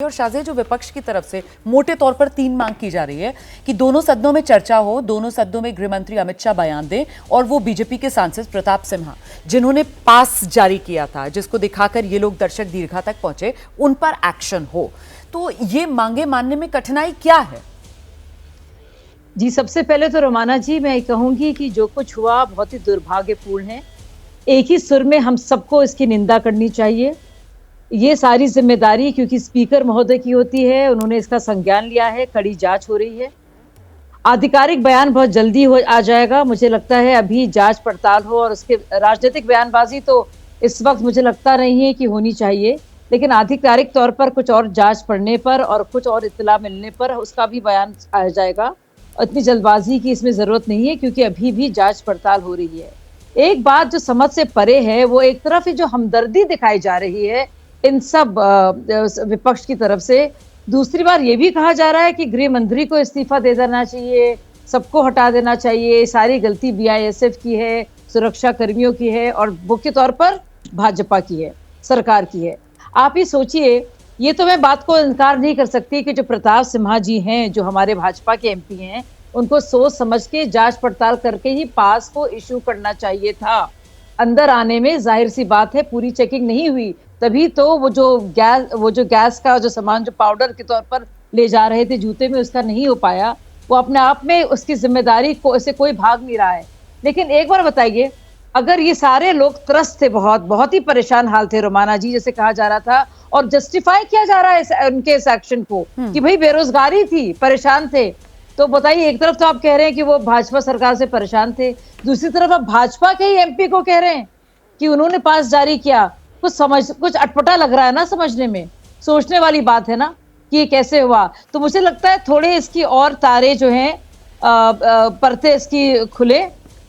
और शाज़े जो विपक्ष की तरफ से मोटे तौर पर 3 मांग की जा रही है कि दोनों सदनों में चर्चा हो, दोनों सदनों में गृह मंत्री अमित शाह बयान दें और वो बीजेपी के सांसद प्रताप सिन्हा जिन्होंने पास जारी किया था, जिसको दिखाकर ये लोग दर्शक दीर्घा तक पहुंचे, उन पर एक्शन हो। तो ये मांगे मानने में कठिनाई क्या है? जी, सबसे पहले तो रोमाना जी मैं कहूंगी कि जो कुछ हुआ बहुत ही दुर्भाग्यपूर्ण है। एक ही सुर में हम सबको इसकी निंदा करनी चाहिए। ये सारी जिम्मेदारी क्योंकि स्पीकर महोदय की होती है, उन्होंने इसका संज्ञान लिया है, कड़ी जांच हो रही है। आधिकारिक बयान बहुत जल्दी आ जाएगा। मुझे लगता है अभी जांच पड़ताल हो और उसके राजनीतिक बयानबाजी तो इस वक्त मुझे लगता नहीं है कि होनी चाहिए, लेकिन आधिकारिक तौर पर कुछ और जांच पड़ने पर और कुछ और इत्तला मिलने पर उसका भी बयान आ जाएगा। इतनी जल्दबाजी की इसमें जरूरत नहीं है क्योंकि अभी भी जांच पड़ताल हो रही है। एक बात जो समझ से परे है, वो एक तरफ ही जो हमदर्दी दिखाई जा रही है इन सब विपक्ष की तरफ से, दूसरी बार ये भी कहा जा रहा है कि गृह मंत्री को इस्तीफा दे देना चाहिए, सबको हटा देना चाहिए, सारी गलती बीआईएसएफ की है, सुरक्षा कर्मियों की है और मुख्य तौर पर भाजपा की है, सरकार की है। आप ही सोचिए, ये तो मैं बात को इनकार नहीं कर सकती कि जो प्रताप सिन्हा जी हैं, जो हमारे भाजपा के एमपी हैं, उनको सोच समझ के जांच पड़ताल करके ही पास को इशू करना चाहिए था। अंदर आने में जाहिर सी बात है पूरी चेकिंग नहीं हुई, तभी तो वो जो गैस का जो सामान जो पाउडर के तौर पर ले जा रहे थे जूते में, उसका नहीं हो पाया। वो अपने आप में उसकी जिम्मेदारी को से कोई भाग नहीं रहा है। लेकिन एक बार बताइए, अगर ये सारे लोग त्रस्त थे, बहुत ही परेशान हाल थे रोमाना जी, जैसे कहा जा रहा था और जस्टिफाई किया जा रहा है उनके इस एक्शन को कि भाई बेरोजगारी थी, परेशान थे, तो बताइए, एक तरफ तो आप कह रहे हैं कि वो भाजपा सरकार से परेशान थे, दूसरी तरफ आप भाजपा के ही एमपी को कह रहे हैं कि उन्होंने पास जारी किया। कुछ अटपटा लग रहा है ना, समझने में, सोचने वाली बात है ना कि ये कैसे हुआ। तो मुझे लगता है थोड़े इसकी और तारे जो हैं परते इसकी खुले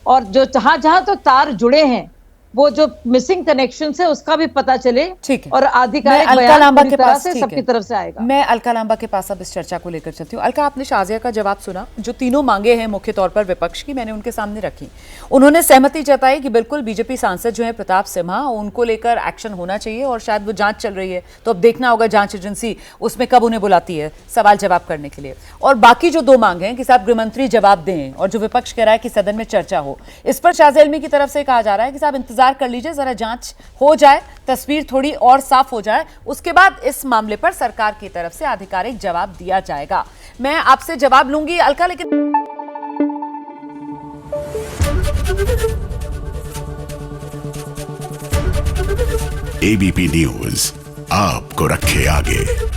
और जो जहां तो तार जुड़े हैं, वो जो मिसिंग कनेक्शन है उसका भी पता चले और आधिकारिक बयान पूरी तरह से सबकी तरफ से आएगा। मैं अलका लांबा के पास अब इस चर्चा को लेकर चलती हूँ। अलका, आपने शाज़िया का जवाब सुना, जो तीनों मांगे हैं मुख्य तौर पर विपक्ष की, मैंने उनके सामने रखी। उन्होंने सहमति जताई कि बिल्कुल बीजेपी सांसद जो है प्रताप सिन्हा, उनको लेकर एक्शन होना चाहिए और शायद वो जांच चल रही है, तो अब देखना होगा जांच एजेंसी उसमें कब उन्हें बुलाती है सवाल जवाब करने के लिए। और बाकी जो 2 मांग हैं कि साहब गृहमंत्री जवाब दें और जो विपक्ष कह रहा है कि सदन में चर्चा हो, इस पर शाज़ इल्मी की तरफ से कहा जा रहा है कि साहब इंतजार कर लीजिए, जरा जांच हो जाए, तस्वीर थोड़ी और साफ हो जाए, उसके बाद इस मामले पर सरकार की तरफ से आधिकारिक जवाब दिया जाएगा। मैं आपसे जवाब लूंगी अलका, लेकिन एबीपी न्यूज आपको रखे आगे।